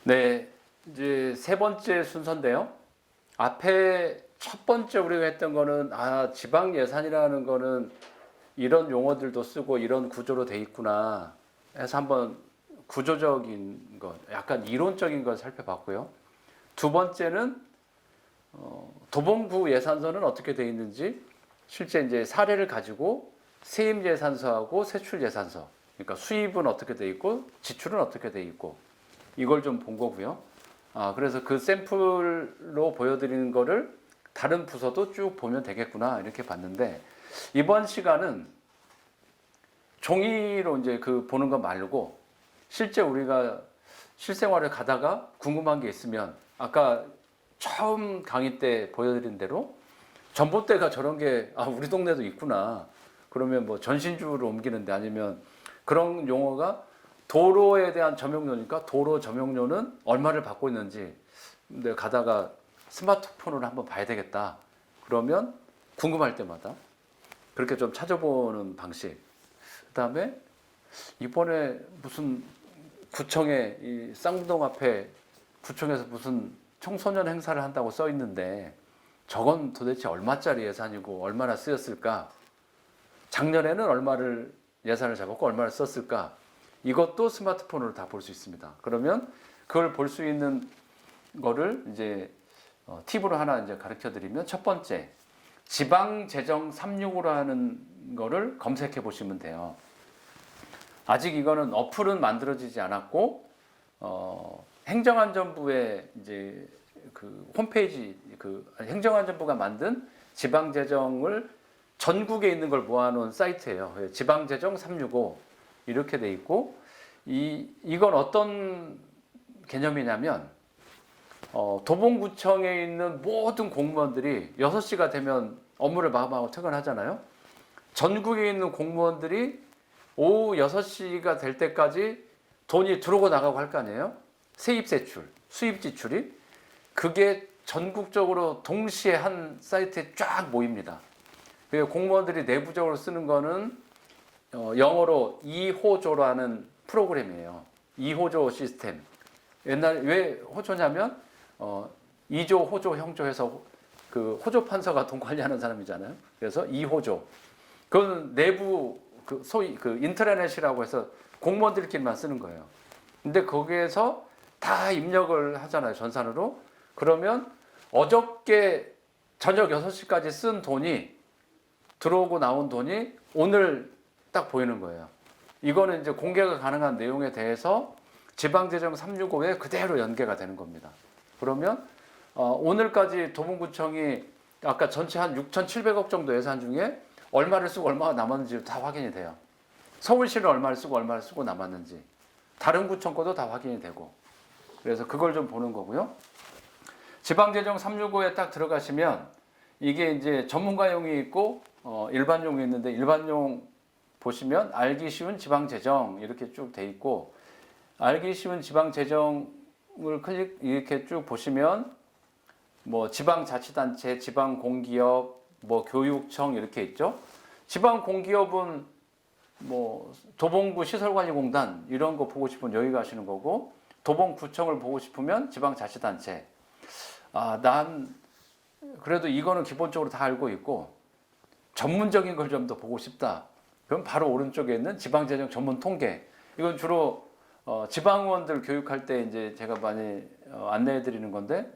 네, 이제 세 번째 순서인데요. 앞에 첫 번째 우리가 했던 거는 지방 예산이라는 거는 이런 용어들도 쓰고 이런 구조로 돼 있구나 해서 한번 구조적인 것, 약간 이론적인 걸 살펴봤고요. 두 번째는 도봉구 예산서는 어떻게 돼 있는지 실제 이제 사례를 가지고 세입 예산서하고 세출 예산서, 그러니까 수입은 어떻게 돼 있고 지출은 어떻게 돼 있고 이걸 좀 본 거고요. 그래서 그 샘플로 보여드리는 거를 다른 부서도 쭉 보면 되겠구나 이렇게 봤는데, 이번 시간은 종이로 이제 그 보는 거 말고 실제 우리가 실생활을 가다가 궁금한 게 있으면 아까 처음 강의 때 보여드린 대로 전봇대가 저런 게 우리 동네도 있구나. 그러면 뭐 전신주를 옮기는데, 아니면 그런 용어가 도로에 대한 점용료니까 도로 점용료는 얼마를 받고 있는지 내가 가다가 스마트폰으로 한번 봐야 되겠다. 그러면 궁금할 때마다 그렇게 좀 찾아보는 방식. 그다음에 이번에 무슨 구청에 이 쌍둥 앞에 구청에서 무슨 청소년 행사를 한다고 써 있는데 저건 도대체 얼마짜리 예산이고 얼마나 쓰였을까? 작년에는 얼마를 예산을 잡았고 얼마를 썼을까? 이것도 스마트폰으로 다 볼 수 있습니다. 그러면 그걸 볼 수 있는 거를 이제 팁으로 하나 이제 가르쳐 드리면, 첫 번째, 지방재정 365로 하는 거를 검색해 보시면 돼요. 아직 이거는 어플은 만들어지지 않았고, 행정안전부의 이제 그 홈페이지, 그 행정안전부가 만든 지방재정을 전국에 있는 걸 모아놓은 사이트예요. 지방재정 365 이렇게 돼 있고, 이건 어떤 개념이냐면 도봉구청에 있는 모든 공무원들이 6시가 되면 업무를 마감하고 퇴근하잖아요. 전국에 있는 공무원들이 오후 6시가 될 때까지 돈이 들어오고 나가고 할 거 아니에요. 세입 세출, 수입 지출이 그게 전국적으로 동시에 한 사이트에 쫙 모입니다. 공무원들이 내부적으로 쓰는 거는 영어로 2호조라는 프로그램이에요. 2호조 시스템. 옛날 왜 호조냐면 2조, 호조, 형조 해서 그 호조 판서가 돈 관리하는 사람이잖아요. 그래서 2호조. 그건 내부 소위 그 인트라넷이라고 해서 공무원들끼리만 쓰는 거예요. 근데 거기에서 다 입력을 하잖아요, 전산으로. 그러면 어저께 저녁 6시까지 쓴 돈이 들어오고 나온 돈이 오늘 딱 보이는 거예요. 이거는 이제 공개가 가능한 내용에 대해서 지방재정 365에 그대로 연계가 되는 겁니다. 그러면 오늘까지 도봉구청이 아까 전체 한 6,700억 정도 예산 중에 얼마를 쓰고 얼마가 남았는지 다 확인이 돼요. 서울시는 얼마를 쓰고 남았는지, 다른 구청 것도 다 확인이 되고, 그래서 그걸 좀 보는 거고요. 지방재정 365에 딱 들어가시면 이게 이제 전문가용이 있고 일반용이 있는데, 일반용 보시면 알기 쉬운 지방재정 이렇게 쭉 돼 있고, 알기 쉬운 지방재정을 이렇게 쭉 보시면 뭐 지방자치단체, 지방공기업, 뭐 교육청 이렇게 있죠. 지방공기업은 뭐 도봉구 시설관리공단 이런 거 보고 싶으면 여기 가시는 거고, 도봉구청을 보고 싶으면 지방자치단체. 난 그래도 이거는 기본적으로 다 알고 있고 전문적인 걸 좀 더 보고 싶다. 그럼 바로 오른쪽에 있는 지방재정 전문 통계. 이건 주로 지방의원들 교육할 때 이제 제가 많이 안내해 드리는 건데,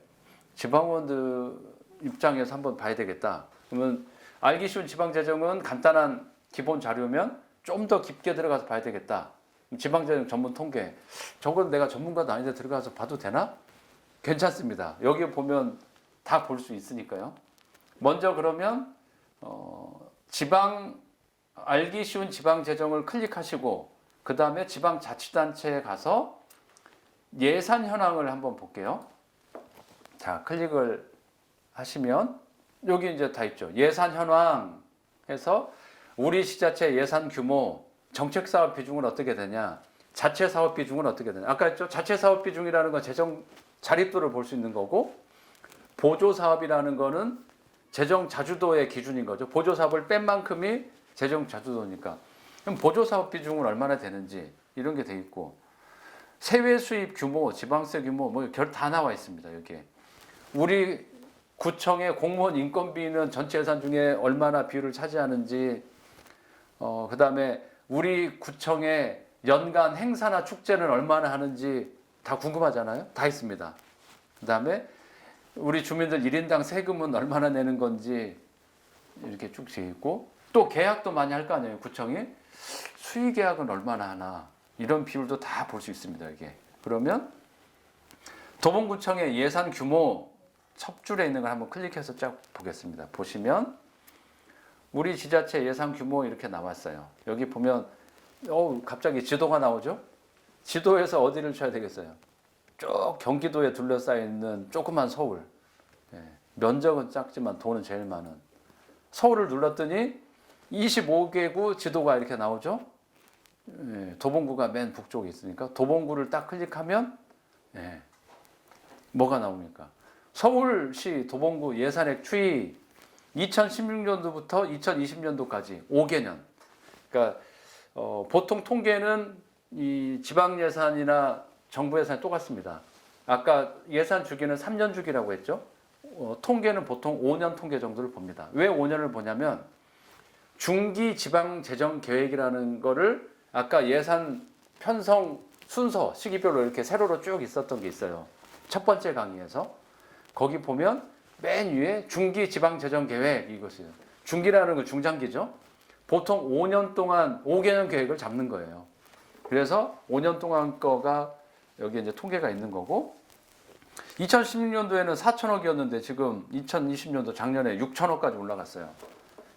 지방의원들 입장에서 한번 봐야 되겠다. 그러면 알기 쉬운 지방재정은 간단한 기본 자료면 좀 더 깊게 들어가서 봐야 되겠다. 지방재정 전문 통계. 저건 내가 전문가도 아닌데 들어가서 봐도 되나? 괜찮습니다. 여기 보면 다 볼 수 있으니까요. 먼저 그러면 알기 쉬운 지방재정을 클릭하시고, 그 다음에 지방자치단체에 가서 예산 현황을 한번 볼게요. 자, 클릭을 하시면 여기 이제 다 있죠. 예산 현황 해서 우리 시자체 예산 규모, 정책사업 비중은 어떻게 되냐, 자체사업 비중은 어떻게 되냐. 아까 했죠. 자체사업 비중이라는 건 재정 자립도를 볼 수 있는 거고, 보조사업이라는 거는 재정 자주도의 기준인 거죠. 보조사업을 뺀 만큼이 재정 자주도니까. 그럼 보조사업 비중은 얼마나 되는지 이런 게 돼 있고, 세외 수입 규모, 지방세 규모 뭐 결 다 나와 있습니다. 여기에. 우리 구청의 공무원 인건비는 전체 예산 중에 얼마나 비율을 차지하는지, 그다음에 우리 구청의 연간 행사나 축제는 얼마나 하는지 다 궁금하잖아요. 다 있습니다. 그다음에 우리 주민들 1인당 세금은 얼마나 내는 건지 이렇게 쭉 돼 있고, 또 계약도 많이 할 거 아니에요. 구청이 수의 계약은 얼마나 하나, 이런 비율도 다 볼 수 있습니다. 이게. 그러면 도봉구청의 예산 규모 첫 줄에 있는 걸 한번 클릭해서 쫙 보겠습니다. 보시면 우리 지자체 예산 규모 이렇게 나왔어요. 여기 보면 갑자기 지도가 나오죠. 지도에서 어디를 쳐야 되겠어요? 쭉 경기도에 둘러싸여 있는 조그만 서울. 면적은 작지만 돈은 제일 많은 서울을 눌렀더니 25개구 지도가 이렇게 나오죠. 도봉구가 맨 북쪽에 있으니까 도봉구를 딱 클릭하면 뭐가 나옵니까? 서울시 도봉구 예산액 추이 2016년도부터 2020년도까지 5개년. 그러니까 보통 통계는 이 지방 예산이나 정부 예산이 똑같습니다. 아까 예산 주기는 3년 주기라고 했죠. 통계는 보통 5년 통계 정도를 봅니다. 왜 5년을 보냐면 중기 지방 재정 계획이라는 거를 아까 예산 편성 순서 시기별로 이렇게 세로로 쭉 있었던 게 있어요. 첫 번째 강의에서 거기 보면 맨 위에 중기 지방 재정 계획, 이것이요. 중기라는 건 중장기죠. 보통 5년 동안 5개년 계획을 잡는 거예요. 그래서 5년 동안 거가 여기 이제 통계가 있는 거고, 2016년도에는 4천억이었는데 지금 2020년도 작년에 6천억까지 올라갔어요.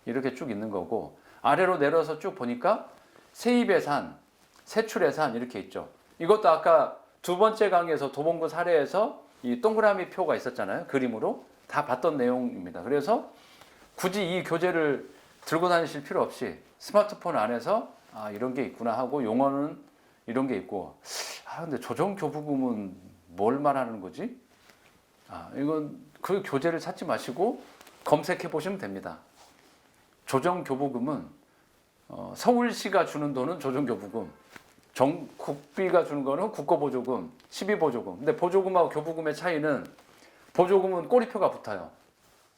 이렇게 쭉 있는 거고, 아래로 내려서 쭉 보니까 세입 예산, 세출 예산 이렇게 있죠. 이것도 아까 두 번째 강의에서 도봉구 사례에서 이 동그라미 표가 있었잖아요. 그림으로 다 봤던 내용입니다. 그래서 굳이 이 교재를 들고 다니실 필요 없이 스마트폰 안에서 이런 게 있구나 하고, 용어는 이런 게 있고, 근데 조정교부금은 뭘 말하는 거지? 이건 그 교재를 찾지 마시고 검색해 보시면 됩니다. 조정교부금은 서울시가 주는 돈은 조정교부금, 국비가 주는 거는 국고보조금, 시비보조금. 근데 보조금하고 교부금의 차이는, 보조금은 꼬리표가 붙어요.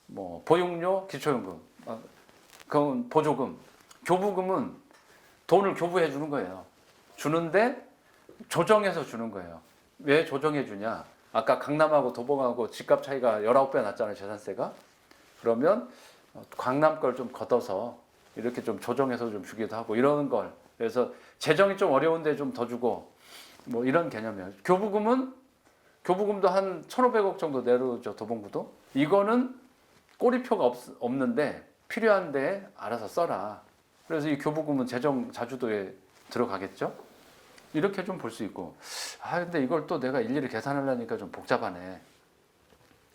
뭐 보육료, 기초연금, 그건 보조금. 교부금은 돈을 교부해 주는 거예요. 주는데 조정해서 주는 거예요. 왜 조정해 주냐? 아까 강남하고 도봉하고 집값 차이가 19배 났잖아요, 재산세가. 그러면 강남 걸 좀 걷어서 이렇게 좀 조정해서 좀 주기도 하고 이러는 걸. 그래서 재정이 좀 어려운데 좀 더 주고 뭐 이런 개념이에요. 교부금도 한 1,500억 정도 내려오죠, 도봉구도. 이거는 꼬리표가 없는데 필요한데 알아서 써라. 그래서 이 교부금은 재정 자주도에 들어가겠죠. 이렇게 좀 볼 수 있고, 근데 이걸 또 내가 일일이 계산하려니까 좀 복잡하네.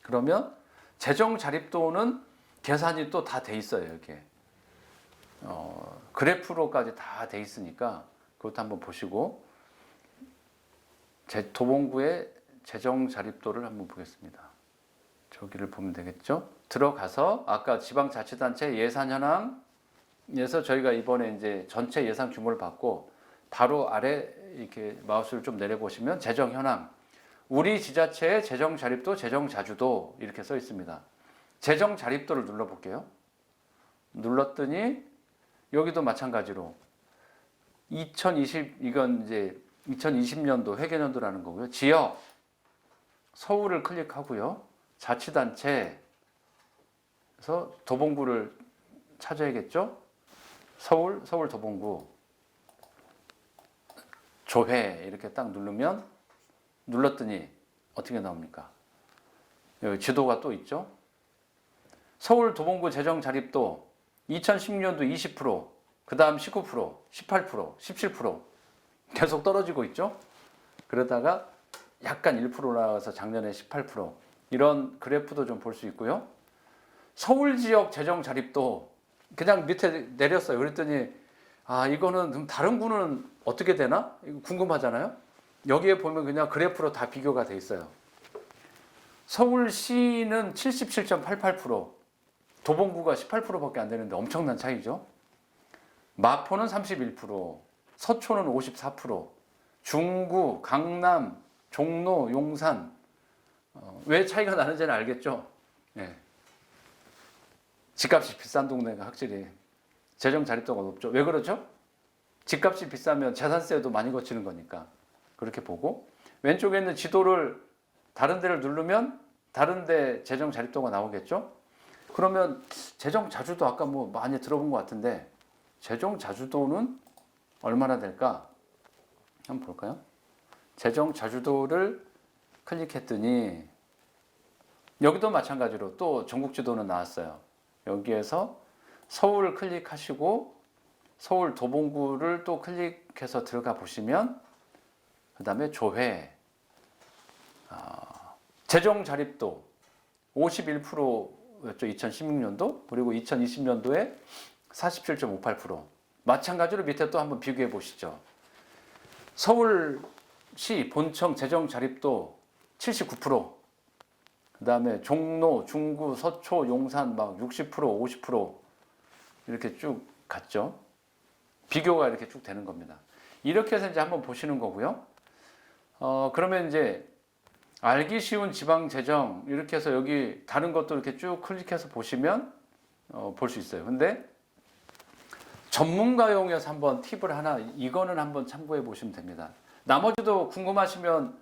그러면 재정 자립도는 계산이 또 다 돼 있어요, 이렇게. 그래프로까지 다 돼 있으니까 그것도 한번 보시고, 도봉구의 재정 자립도를 한번 보겠습니다. 저기를 보면 되겠죠? 들어가서 아까 지방자치단체 예산 현황에서 저희가 이번에 이제 전체 예산 규모를 받고, 바로 아래 이렇게 마우스를 좀 내려보시면 재정 현황, 우리 지자체의 재정 자립도, 재정 자주도 이렇게 써 있습니다. 재정 자립도를 눌러볼게요. 눌렀더니 여기도 마찬가지로 이건 이제 2020년도 회계년도라는 거고요. 지역 서울을 클릭하고요. 자치단체에서 도봉구를 찾아야겠죠. 서울 도봉구 조회 이렇게 딱 눌렀더니 어떻게 나옵니까? 여기 지도가 또 있죠. 서울 도봉구 재정 자립도 2016년도 20%, 그 다음 19%, 18%, 17% 계속 떨어지고 있죠. 그러다가 약간 1% 올라가서 작년에 18%, 이런 그래프도 좀 볼 수 있고요. 서울 지역 재정 자립도 그냥 밑에 내렸어요. 그랬더니 이거는 그럼 다른 구는 어떻게 되나? 이거 궁금하잖아요. 여기에 보면 그냥 그래프로 다 비교가 돼 있어요. 서울시는 77.88%, 도봉구가 18%밖에 안 되는데 엄청난 차이죠. 마포는 31%, 서초는 54%, 중구, 강남, 종로, 용산. 왜 차이가 나는지는 알겠죠? 예. 집값이 비싼 동네가 확실히 재정 자립도가 높죠. 왜 그렇죠? 집값이 비싸면 재산세도 많이 거치는 거니까 그렇게 보고, 왼쪽에 있는 지도를 다른 데를 누르면 다른 데 재정 자립도가 나오겠죠. 그러면 재정 자주도 아까 뭐 많이 들어본 것 같은데 재정 자주도는 얼마나 될까? 한번 볼까요? 재정 자주도를 클릭했더니 여기도 마찬가지로 또 전국 지도는 나왔어요. 여기에서 서울 클릭하시고 서울 도봉구를 또 클릭해서 들어가 보시면, 그 다음에 조회, 재정 자립도 51%였죠. 2016년도. 그리고 2020년도에 47.58%. 마찬가지로 밑에 또 한번 비교해 보시죠. 서울시 본청 재정 자립도 79%. 그 다음에 종로, 중구, 서초, 용산 막 60%, 50% 이렇게 쭉 갔죠. 비교가 이렇게 쭉 되는 겁니다. 이렇게 해서 이제 한번 보시는 거고요. 그러면 이제 알기 쉬운 지방 재정 이렇게 해서 여기 다른 것도 이렇게 쭉 클릭해서 보시면 볼 수 있어요. 근데 전문가용에서 한번 팁을 하나, 이거는 한번 참고해 보시면 됩니다. 나머지도 궁금하시면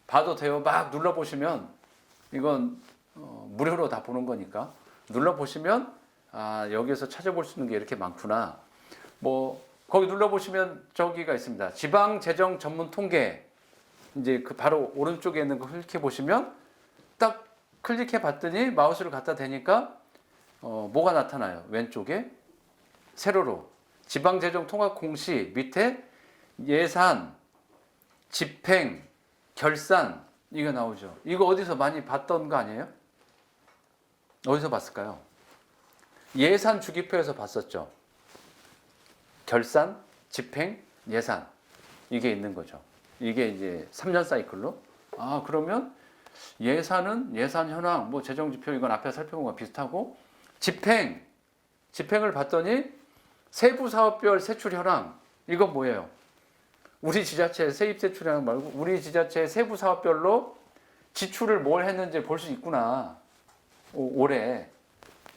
봐도 돼요. 막 눌러보시면 이건 무료로 다 보는 거니까 눌러보시면 여기서 찾아볼 수 있는 게 이렇게 많구나. 뭐 거기 눌러보시면 저기가 있습니다. 지방 재정 전문 통계. 이제 그 바로 오른쪽에 있는 거 클릭해 보시면 딱 클릭해 봤더니 마우스를 갖다 대니까 뭐가 나타나요? 왼쪽에 세로로 지방재정 통합 공시 밑에 예산, 집행, 결산 이거 나오죠. 이거 어디서 많이 봤던 거 아니에요? 어디서 봤을까요? 예산 주기표에서 봤었죠. 결산, 집행, 예산 이게 있는 거죠. 이게 이제 3년 사이클로. 그러면 예산은 예산 현황, 뭐 재정 지표 이건 앞에 살펴본 거랑 비슷하고, 집행을 봤더니 세부 사업별 세출 현황. 이건 뭐예요? 우리 지자체 세입 세출 현황 말고 우리 지자체 세부 사업별로 지출을 뭘 했는지 볼 수 있구나. 올해.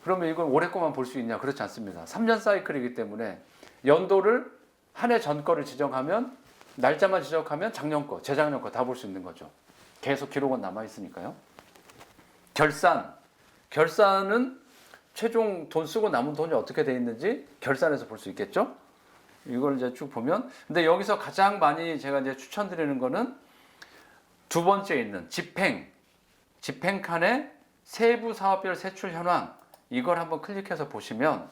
그러면 이건 올해 거만 볼 수 있냐? 그렇지 않습니다. 3년 사이클이기 때문에 연도를 한 해 전 거를 지정하면, 날짜만 지정하면 작년 거, 재작년 거 다 볼 수 있는 거죠. 계속 기록은 남아 있으니까요. 결산은 최종 돈 쓰고 남은 돈이 어떻게 돼 있는지 결산해서 볼 수 있겠죠. 이걸 이제 쭉 보면, 근데 여기서 가장 많이 제가 이제 추천드리는 거는 두 번째 있는 집행 칸에 세부 사업별 세출 현황, 이걸 한번 클릭해서 보시면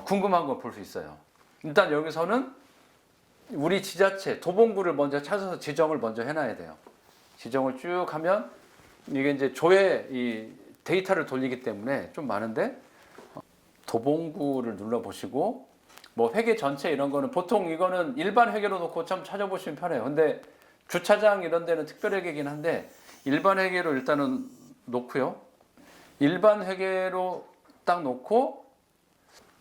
궁금한 걸 볼 수 있어요. 일단 여기서는 우리 지자체 도봉구를 먼저 찾아서 지정을 먼저 해놔야 돼요. 지정을 쭉 하면 이게 이제 조회 이 데이터를 돌리기 때문에 좀 많은데, 도봉구를 눌러보시고 뭐 회계 전체 이런 거는 보통 이거는 일반 회계로 놓고 참 찾아보시면 편해요. 근데 주차장 이런 데는 특별 회계이긴 한데 일반 회계로 일단은 놓고요. 일반 회계로 딱 놓고,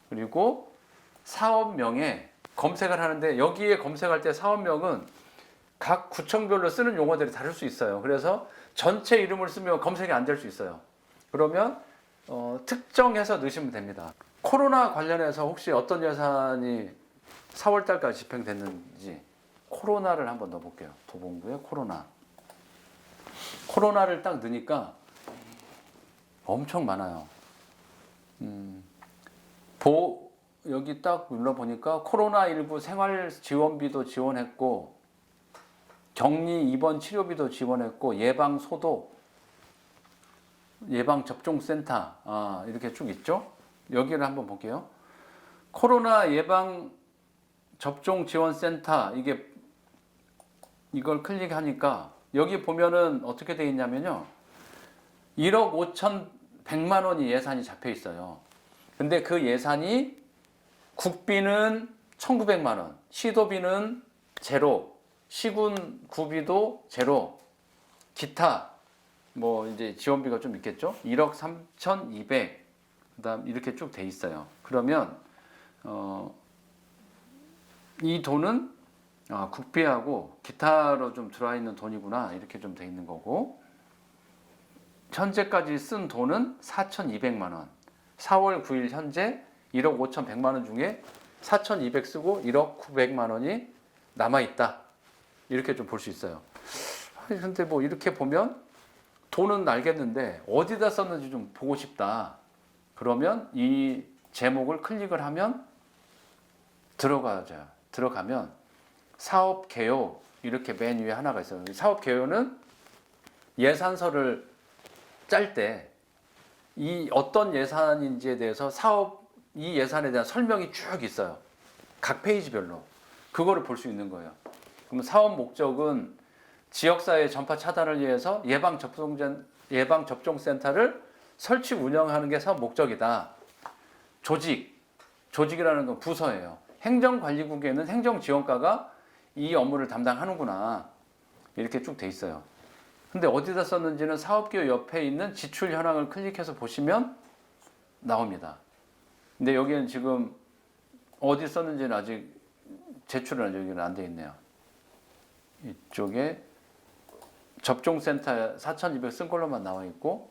그리고 사업명에 검색을 하는데 여기에 검색할 때 사업명은 각 구청별로 쓰는 용어들이 다를 수 있어요. 그래서 전체 이름을 쓰면 검색이 안 될 수 있어요. 그러면 특정해서 넣으시면 됩니다. 코로나 관련해서 혹시 어떤 예산이 4월 달까지 집행됐는지 코로나를 한번 넣어볼게요. 도봉구에 코로나를 딱 넣으니까 엄청 많아요. 여기 딱 눌러보니까 코로나19 생활지원비도 지원했고, 격리 입원 치료비도 지원했고, 예방접종센터 이렇게 쭉 있죠. 여기를 한번 볼게요. 코로나 예방접종지원센터, 이걸 클릭하니까 여기 보면은 어떻게 되어 있냐면요, 1억 5,100만 원이 예산이 잡혀 있어요. 근데 그 예산이 국비는 1,900만 원, 시도비는 제로, 시군 구비도 제로, 기타 뭐 이제 지원비가 좀 있겠죠. 1억 3,200, 그다음 이렇게 쭉 돼 있어요. 그러면 이 돈은 아, 국비하고 기타로 좀 들어와 있는 돈이구나 이렇게 좀 돼 있는 거고, 현재까지 쓴 돈은 4,200만 원. 4월 9일 현재 1억 5,100만 원 중에 4,200 쓰고 1억 900만 원이 남아 있다. 이렇게 좀 볼 수 있어요. 근데 뭐 이렇게 보면 돈은 알겠는데 어디다 썼는지 좀 보고 싶다. 그러면 이 제목을 클릭을 하면 들어가면 사업 개요 이렇게 맨 위에 하나가 있어요. 사업 개요는 예산서를 짤 때 이 어떤 예산인지에 대해서 이 예산에 대한 설명이 쭉 있어요. 각 페이지별로. 그거를 볼 수 있는 거예요. 그럼 사업 목적은 지역사회 전파 차단을 위해서 예방접종센터를 설치 운영하는 게 사업 목적이다. 조직이라는 건 부서예요. 행정관리국에는 행정지원과가 이 업무를 담당하는구나. 이렇게 쭉 돼 있어요. 근데 어디다 썼는지는 사업기호 옆에 있는 지출 현황을 클릭해서 보시면 나옵니다. 근데 여기는 지금 어디 썼는지는 아직 제출은 여기는 안 돼 있네요. 이쪽에 접종센터 4,200 쓴 걸로만 나와 있고,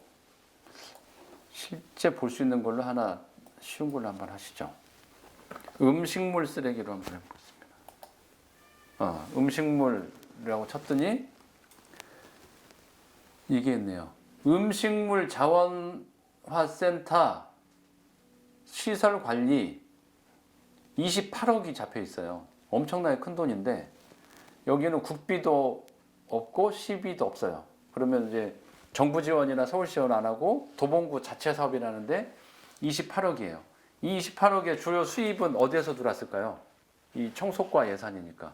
실제 볼 수 있는 걸로 하나 쉬운 걸로 한번 하시죠. 음식물 쓰레기로 한번 해보겠습니다. 음식물이라고 쳤더니 이게 있네요. 음식물 자원화센터 시설 관리 28억이 잡혀 있어요. 엄청나게 큰 돈인데 여기는 국비도 없고 시비도 없어요. 그러면 이제 정부 지원이나 서울 지원 안 하고 도봉구 자체 사업이라는데 28억이에요. 이 28억의 주요 수입은 어디에서 들어왔을까요? 이 청소과 예산이니까.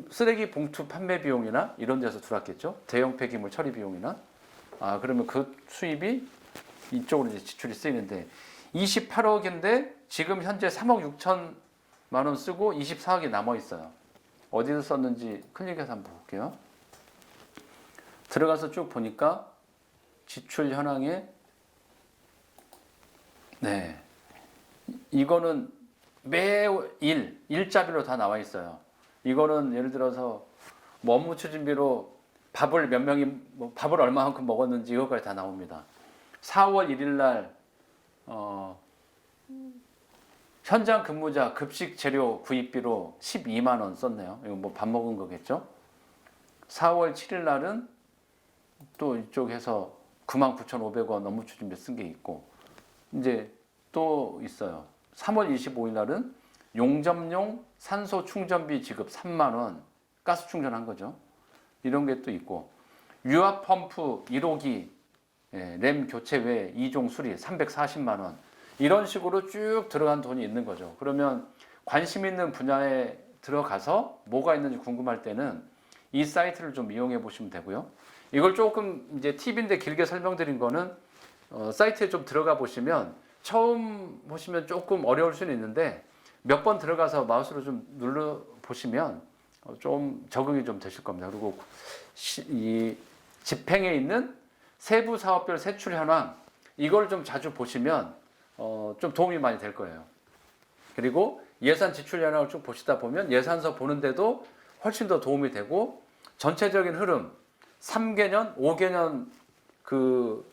쓰레기 봉투 판매 비용이나 이런 데서 들어왔겠죠. 대형 폐기물 처리 비용이나. 그러면 그 수입이 이쪽으로 이제 지출이 쓰이는데 28억인데 지금 현재 3억 6천만 원 쓰고 24억이 남아 있어요. 어디서 썼는지 클릭해서 한번 볼게요. 들어가서 쭉 보니까 지출 현황에 이거는 매일 일자별로 다 나와 있어요. 이거는 예를 들어서 뭐 업무 추진비로 밥을 몇 명이 밥을 얼마만큼 먹었는지 이거까지 다 나옵니다. 4월 1일 날 현장 근무자 급식 재료 구입비로 12만 원 썼네요. 이거 뭐 밥 먹은 거겠죠? 4월 7일 날은 또 이쪽에서 99,500원 업무 추진비 쓴 게 있고, 이제 또 있어요. 3월 25일 날은 용접용 산소 충전비 지급 3만 원, 가스 충전한 거죠. 이런 게 또 있고, 유압 펌프 1호기 램 교체 외 2종 수리 340만 원. 이런 식으로 쭉 들어간 돈이 있는 거죠. 그러면 관심 있는 분야에 들어가서 뭐가 있는지 궁금할 때는 이 사이트를 좀 이용해 보시면 되고요. 이걸 조금 이제 팁인데 길게 설명드린 거는 사이트에 좀 들어가 보시면 처음 보시면 조금 어려울 수는 있는데 몇 번 들어가서 마우스로 좀 눌러 보시면 좀 적응이 좀 되실 겁니다. 그리고 이 집행에 있는 세부 사업별 세출 현황 이걸 좀 자주 보시면 좀 도움이 많이 될 거예요. 그리고 예산 지출 현황을 쭉 보시다 보면 예산서 보는데도 훨씬 더 도움이 되고 전체적인 흐름 3개년, 5개년 그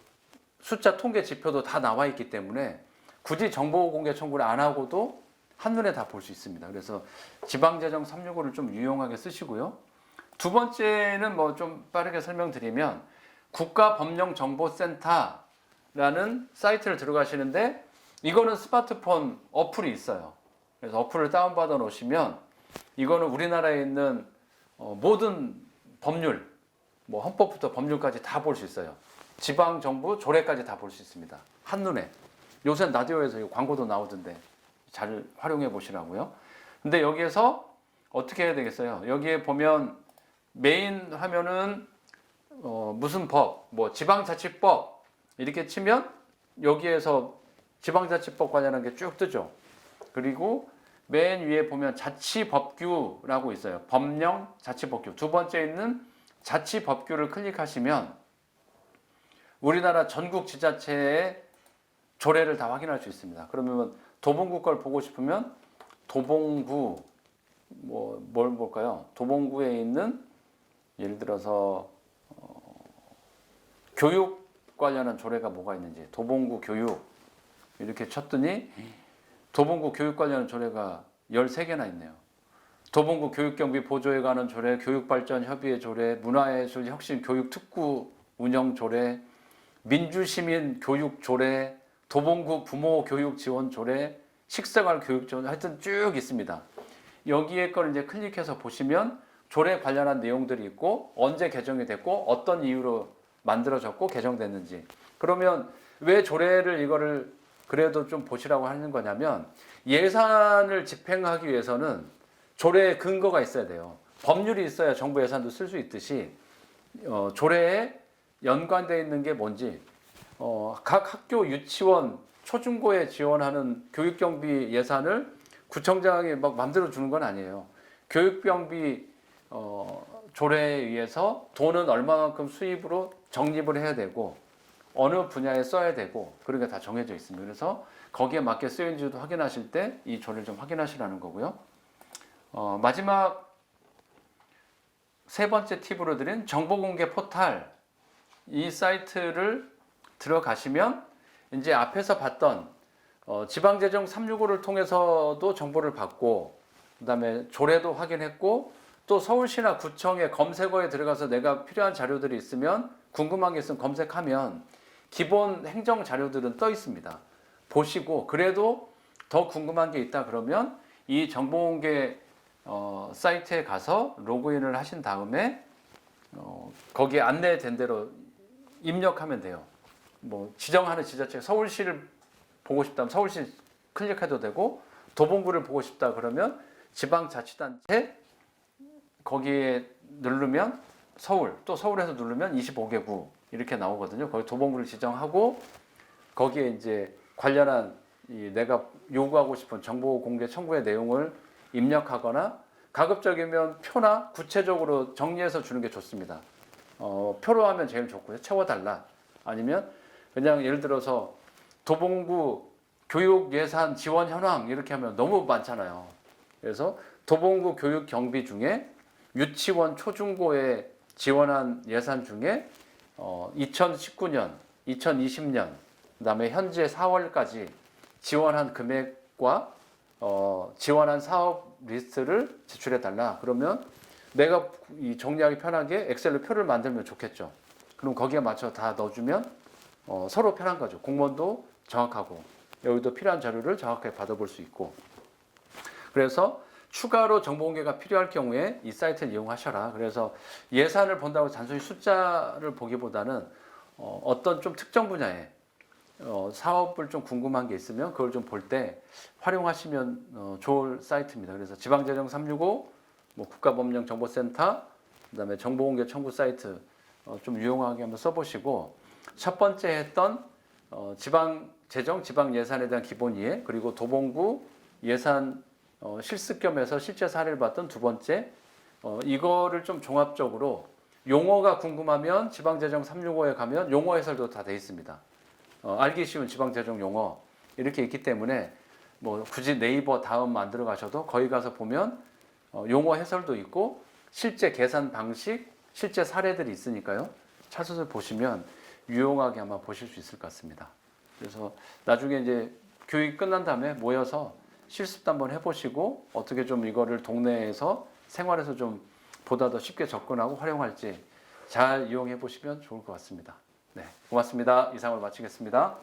숫자 통계 지표도 다 나와 있기 때문에 굳이 정보 공개 청구를 안 하고도 한눈에 다 볼 수 있습니다. 그래서 지방재정 365를 좀 유용하게 쓰시고요. 두 번째는 뭐 좀 빠르게 설명드리면 국가법령정보센터라는 사이트를 들어가시는데 이거는 스마트폰 어플이 있어요. 그래서 어플을 다운받아 놓으시면 이거는 우리나라에 있는 모든 법률, 뭐 헌법부터 법률까지 다 볼 수 있어요. 지방정부 조례까지 다 볼 수 있습니다. 한눈에. 요새 라디오에서 광고도 나오던데 잘 활용해 보시라고요. 근데 여기에서 어떻게 해야 되겠어요? 여기에 보면 메인 화면은 무슨 법, 뭐 지방자치법 이렇게 치면 여기에서 지방자치법 관련한 게 쭉 뜨죠. 그리고 맨 위에 보면 자치법규라고 있어요. 법령 자치법규. 두 번째 있는 자치법규를 클릭하시면 우리나라 전국 지자체의 조례를 다 확인할 수 있습니다. 그러면 도봉구 걸 보고 싶으면 도봉구 뭘 볼까요? 도봉구에 있는 예를 들어서 교육 관련한 조례가 뭐가 있는지 도봉구 교육 이렇게 쳤더니 도봉구 교육 관련한 조례가 13개나 있네요. 도봉구 교육경비 보조에 관한 조례, 교육발전협의회 조례, 문화예술 혁신 교육특구 운영 조례, 민주시민 교육 조례, 도봉구 부모 교육 지원 조례, 식생활 교육 지원 하여튼 쭉 있습니다. 여기에 걸 이제 클릭해서 보시면 조례 관련한 내용들이 있고 언제 개정이 됐고 어떤 이유로 만들어졌고 개정됐는지. 그러면 왜 조례를 이거를 그래도 좀 보시라고 하는 거냐면 예산을 집행하기 위해서는 조례에 근거가 있어야 돼요. 법률이 있어야 정부 예산도 쓸 수 있듯이 조례에 연관되어 있는 게 뭔지 각 학교 유치원 초중고에 지원하는 교육경비 예산을 구청장이 막 마음대로 주는 건 아니에요. 교육경비 조례에 의해서 돈은 얼마만큼 수입으로 적립을 해야 되고 어느 분야에 써야 되고 그런 게 다 정해져 있습니다. 그래서 거기에 맞게 쓰여있는지도 확인하실 때 이 조례를 좀 확인하시라는 거고요. 마지막 세 번째 팁으로 드린 정보공개 포탈 이 사이트를 들어가시면 이제 앞에서 봤던 지방재정 365를 통해서도 정보를 받고 그다음에 조례도 확인했고 또 서울시나 구청의 검색어에 들어가서 내가 필요한 자료들이 있으면 궁금한 게 있으면 검색하면 기본 행정 자료들은 떠 있습니다. 보시고 그래도 더 궁금한 게 있다 그러면 이 정보공개 사이트에 가서 로그인을 하신 다음에 거기에 안내된 대로 입력하면 돼요. 뭐 지정하는 지자체 서울시를 보고 싶다면 서울시 클릭해도 되고 도봉구를 보고 싶다 그러면 지방자치단체 거기에 누르면 서울 또 서울에서 누르면 25개 구 이렇게 나오거든요. 거기 도봉구를 지정하고 거기에 이제 관련한 내가 요구하고 싶은 정보 공개 청구의 내용을 입력하거나 가급적이면 표나 구체적으로 정리해서 주는 게 좋습니다. 표로 하면 제일 좋고요. 채워달라. 아니면 그냥 예를 들어서 도봉구 교육 예산 지원 현황 이렇게 하면 너무 많잖아요. 그래서 도봉구 교육 경비 중에 유치원 초중고에 지원한 예산 중에 2019년, 2020년, 그다음에 현재 4월까지 지원한 금액과 지원한 사업 리스트를 제출해 달라. 그러면 내가 정리하기 편하게 엑셀로 표를 만들면 좋겠죠. 그럼 거기에 맞춰 다 넣어주면 서로 편한 거죠. 공무원도 정확하고 여기도 필요한 자료를 정확하게 받아볼 수 있고. 그래서 추가로 정보 공개가 필요할 경우에 이 사이트를 이용하셔라. 그래서 예산을 본다고 단순히 숫자를 보기보다는 어떤 좀 특정 분야에 사업을 좀 궁금한 게 있으면 그걸 좀 볼 때 활용하시면 좋을 사이트입니다. 그래서 지방재정 365, 뭐 국가법령정보센터, 그다음에 정보공개 청구 사이트 좀 유용하게 한번 써보시고 첫 번째 했던 지방재정, 지방예산에 대한 기본 이해 그리고 도봉구 예산 실습겸해서 실제 사례를 봤던 두 번째 이거를 좀 종합적으로 용어가 궁금하면 지방재정 365에 가면 용어 해설도 다 돼 있습니다. 알기 쉬운 지방재정 용어 이렇게 있기 때문에 뭐 굳이 네이버 다음 만들어 가셔도 거기 가서 보면 용어 해설도 있고 실제 계산 방식, 실제 사례들이 있으니까요. 찾아서 보시면 유용하게 아마 보실 수 있을 것 같습니다. 그래서 나중에 이제 교육 끝난 다음에 모여서 실습도 한번 해보시고 어떻게 좀 이거를 동네에서 생활에서 좀 보다 더 쉽게 접근하고 활용할지 잘 이용해 보시면 좋을 것 같습니다. 네, 고맙습니다. 이상으로 마치겠습니다.